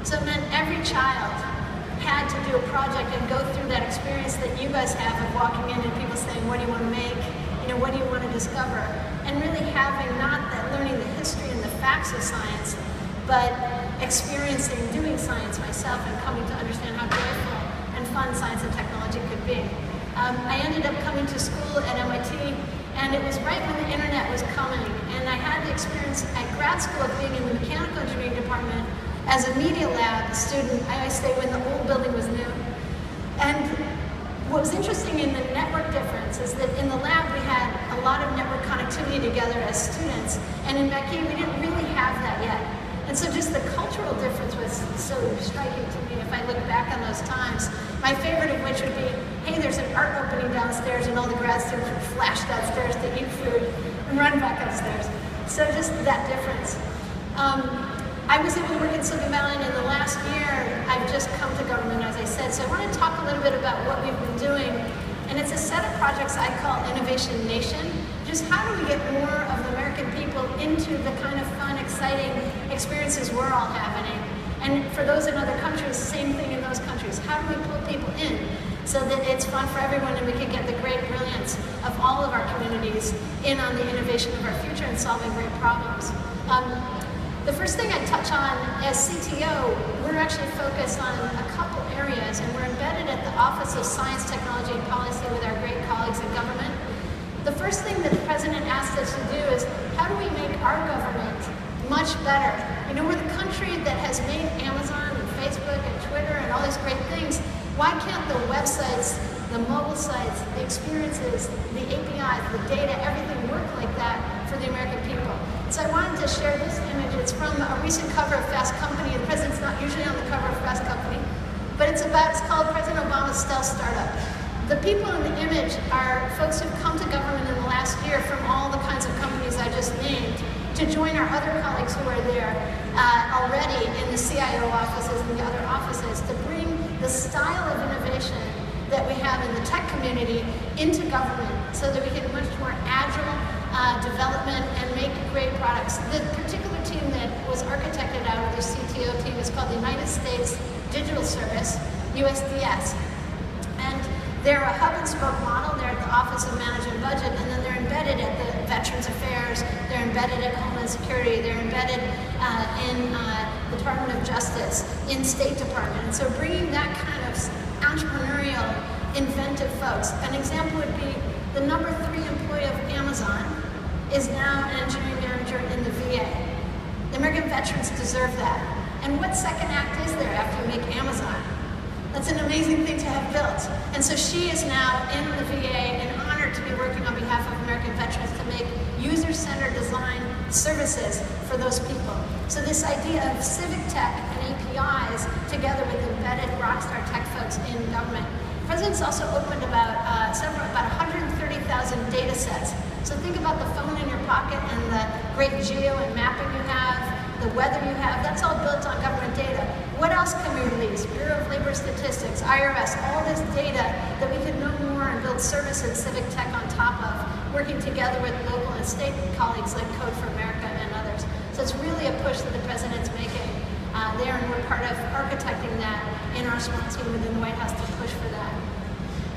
So it meant every child had to do a project and go through that experience that you guys have of walking in and people saying, what do you want to make? You know, what do you want to discover? And really having not that learning the history and the facts of science, but experiencing doing science myself and coming to understand how joyful and fun science and technology could be. I ended up coming to school at MIT, and it was right when the internet was coming, and I had the experience at grad school of being in the mechanical engineering department as a media lab student. I always say when the old building was new. And what was interesting in the network difference is that in the lab we had a lot of network connectivity together as students, and in McKee we didn't really have that yet. And so just the cultural difference was so striking to me if I look back on those times. My favorite of which would be, hey, there's an art opening downstairs, and all the grad students would flash downstairs to eat food and run back upstairs. So just that difference. I was able to work in Silicon Valley, and in the last year, I've just come to government, as I said. So I want to talk a little bit about what we've been doing. And it's a set of projects I call Innovation Nation. Just how do we get more of the American people into the kind of fun, exciting experiences we're all having? And for those in other countries, same thing in those countries. How do we pull people in so that it's fun for everyone and we can get the great brilliance of all of our communities in on the innovation of our future and solving great problems? The first thing I touch on as CTO, we're actually focused on a couple areas, and we're embedded at the Office of Science, Technology, and Policy with our great colleagues in government. The first thing that the president asked us to do is, how do we make our government much better? You know, we're the country that has made Amazon and Facebook and Twitter and all these great things. Why can't the websites, the mobile sites, the experiences, the APIs, the data, everything work like that for the American people? So I wanted to share this image. It's from a recent cover of Fast Company. The president's not usually on the cover of Fast Company, but it's called President Obama's Stealth Startup. The people in the image are folks who've come to government in the last year from all the kinds of companies I just named to join our other colleagues who are there already in the CIO offices and the other offices to bring the style of innovation that we have in the tech community into government so that we can much more agile development and make great products. The particular team that was architected out of the CTO team is called the United States Digital Service, USDS. And they're a hub and spoke model. They're at the Office of Management Budget, and then they're embedded at the Veterans Affairs, they're embedded at Homeland Security, they're embedded in the Department of Justice, in State Department. And so bringing that kind of entrepreneurial, inventive folks. An example would be the number 3 employee of Amazon is now an engineering manager in the VA. The American veterans deserve that. And what second act is there after you make Amazon? That's an amazing thing to have built. And so she is now in the VA and honored to be working on behalf of American veterans to make user-centered design services for those people. So this idea of civic tech and APIs together with embedded rockstar tech folks in government. The president's also opened about 130,000 data sets. So think about the phone in your pocket and the great geo and mapping you have, the weather you have, that's all built on government data. What else can we release? Bureau of Labor Statistics, IRS, all this data that we could know more and build service and civic tech on top of, working together with local and state colleagues like Code for America and others. So it's really a push that the president's making there, and we're part of architecting that in our small team within the White House to push for that.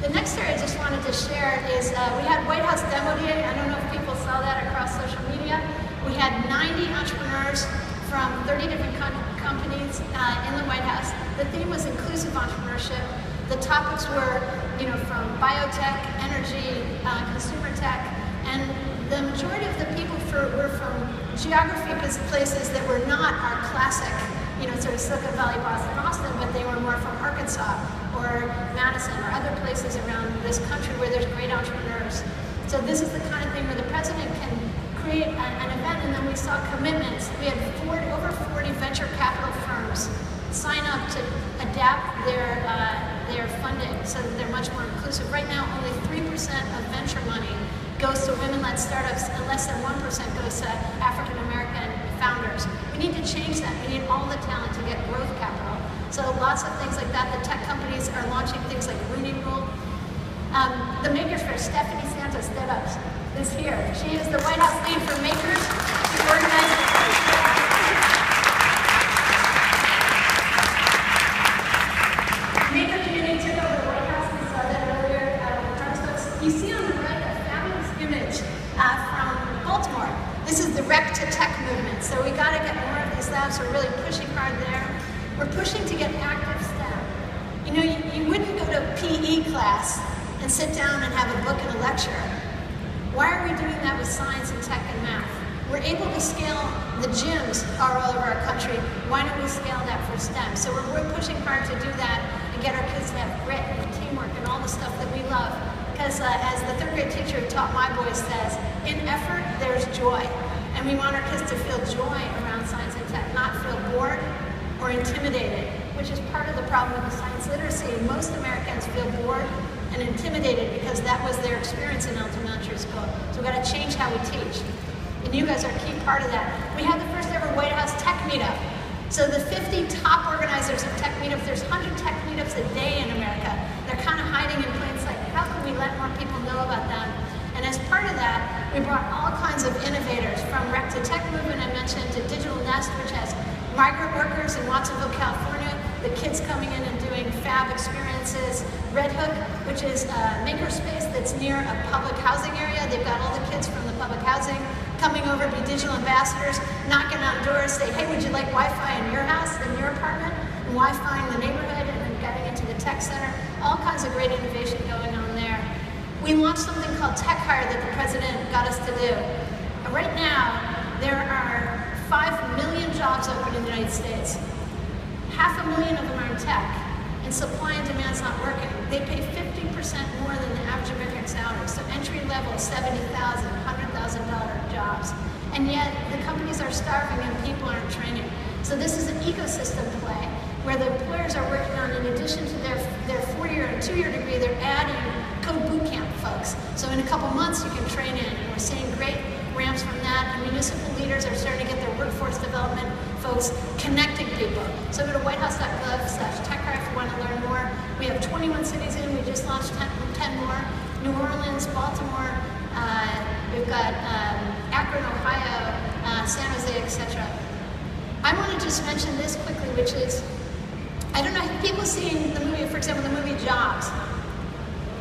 The next area I just wanted to share is we had White House Demo Day. I don't know if people saw that across social media. We had 90 entrepreneurs from 30 different companies in the White House. The theme was inclusive entrepreneurship. The topics were, from biotech, energy, consumer tech, and the majority of the people were from geography places that were not our classic, sort of Silicon Valley, Boston, but they were more from Arkansas or Madison or other places around this country where there's great entrepreneurs. So this is the kind of thing where the president can create an event, and then we saw commitments. We had over 40 venture capital firms sign up to adapt their funding so that they're much more inclusive. Right now, only 3% of venture money goes to women-led startups, and less than 1% goes to African-American founders. We need to change that. We need all the talent to get growth capital. So lots of things like that. The tech companies are launching things like Rooney Rule. The Makers Fair, Stephanie Santos is here. She is the White House lead for Makers. She organized hard there. We're pushing to get active STEM. You know, you wouldn't go to PE class and sit down and have a book and a lecture. Why are we doing that with science and tech and math? We're able to scale the gyms all over our country. Why don't we scale that for STEM? So we're pushing hard to do that and get our kids to have grit and teamwork and all the stuff that we love. Because as the third grade teacher who taught my boys says, in effort, there's joy. And we want our kids to feel joy around science and tech, not feel bored or intimidated, which is part of the problem with the science literacy. Most Americans feel bored and intimidated because that was their experience in elementary school. So we've got to change how we teach. And you guys are a key part of that. We had the first ever White House Tech Meetup. So the 50 top organizers of tech meetups, there's 100 tech meetups a day in America. They're kind of hiding in plain sight. How can we let more people know about them? And as part of that, we brought all kinds of innovators, from Rec to Tech Movement I mentioned, to Digital Nest, which has migrant workers in Watsonville, California, the kids coming in and doing fab experiences. Red Hook, which is a makerspace that's near a public housing area. They've got all the kids from the public housing coming over, be digital ambassadors, knocking on doors, say, hey, would you like Wi-Fi in your house, in your apartment, and Wi-Fi in the neighborhood, and then getting into the tech center. All kinds of great innovation going on there. We launched something called Tech Hire that the president got us to do. Right now, there are 5 million jobs open in the United States. 500,000 of them are in tech, and supply and demand's not working. They pay 50% more than the average American salary. So entry level, $70,000, $100,000 jobs. And yet, the companies are starving and people aren't training. So this is an ecosystem play where the employers are working on, in addition to their 4-year and 2-year degree, they're adding code bootcamp folks. So in a couple months, you can train in. And we're seeing great ramps from that. And municipal leaders are starting to get their workforce development folks connecting people. So go to whitehouse.gov/techhire if you want to learn more. We have 21 cities in. We just launched 10 more. New Orleans, Baltimore, we've got Akron, Ohio, San Jose, etc. I want to just mention this quickly, which is, I don't know, have people seen the movie, for example, the movie Jobs?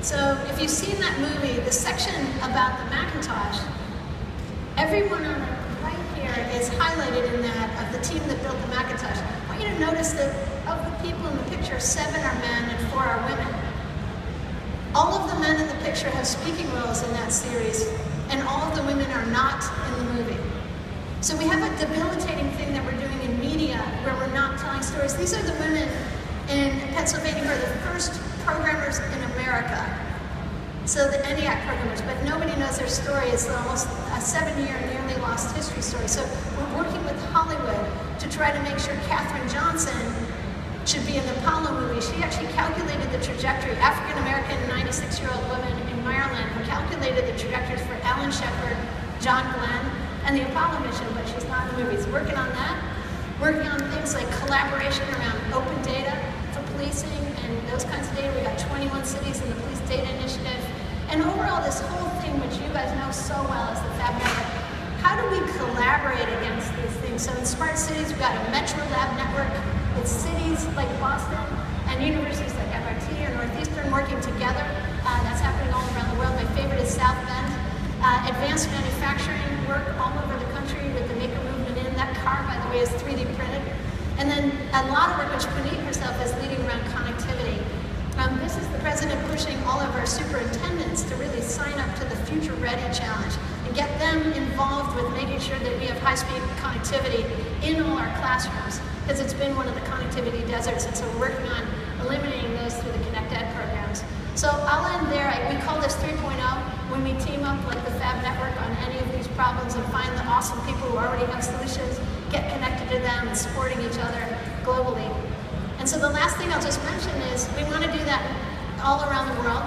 So if you've seen that movie, the section about the Macintosh, everyone on the right here is highlighted in that of the team that built the Macintosh. I want you to notice that of the people in the picture, 7 are men and 4 are women. All of the men in the picture have speaking roles in that series, and all of the women are not in the movie. So we have a debilitating thing that we're doing in media where we're not telling stories. These are the women in Pennsylvania who are the first programmers in America. So the ENIAC programmers, but nobody knows their story. It's almost a 7-year nearly lost history story. So we're working with Hollywood to try to make sure Katherine Johnson should be in the Apollo movie. She actually calculated the trajectory. African-American 96-year-old woman in Maryland who calculated the trajectories for Alan Shepard, John Glenn, and the Apollo mission, but she's not in the movies. Working on that, working on things like collaboration around open data for policing and those kinds of data. We got 21 cities in the Police Data Initiative. And overall, this whole thing, which you guys know so well, is the Fab Network. How do we collaborate against these things? So in smart cities, we've got a Metro Lab network with cities like Boston and universities like MIT or Northeastern working together. That's happening all around the world. My favorite is South Bend. Advanced manufacturing work all over the country with the maker movement in. That car, by the way, is 3D printed. And then a lot of work which Puneet herself is leading around connectivity. This is the president pushing all of our superintendents to really sign up to the Future Ready Challenge and get them involved with making sure that we have high-speed connectivity in all our classrooms, because it's been one of the connectivity deserts, and so we're working on eliminating those through the Connect Ed programs. So I'll end there. We call this 3.0 when we team up like the Fab Network on any of these problems and find the awesome people who already have solutions, get connected to them and supporting each other globally. And so the last thing I'll just mention is we want to do that all around the world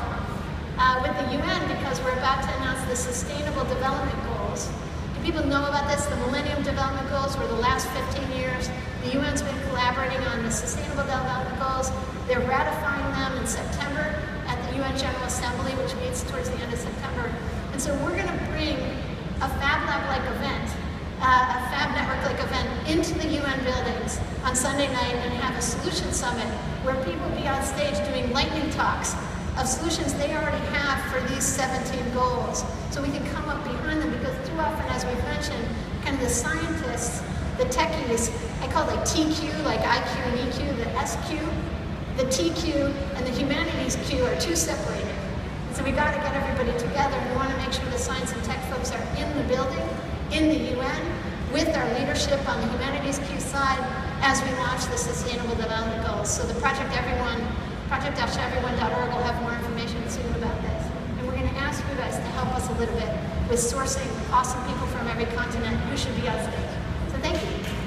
with the UN, because we're about to announce the Sustainable Development Goals. Do people know about this? The Millennium Development Goals were the last 15 years. The UN's been collaborating on the Sustainable Development Goals. They're ratifying them in September at the UN General Assembly, which meets towards the end of September. And so we're going to bring a Fab Lab-like event, a Fab Network-like event into the UN buildings on Sunday night and have a solution summit where people be on stage doing lightning talks of solutions they already have for these 17 goals. So we can come up behind them, because too often, as we've mentioned, kind of the scientists, the the techies, I call it TQ, like IQ and EQ, the SQ, the TQ, and the humanities Q are too separated. And so we got to get everybody together, and we want to make sure the science and tech folks are in the building, in the UN, with our leadership on the humanities Q side as we launch the Sustainable Development Goals. So the Project Everyone, project-everyone.org will have more information soon about this. And we're going to ask you guys to help us a little bit with sourcing awesome people from every continent who should be on stage. So thank you.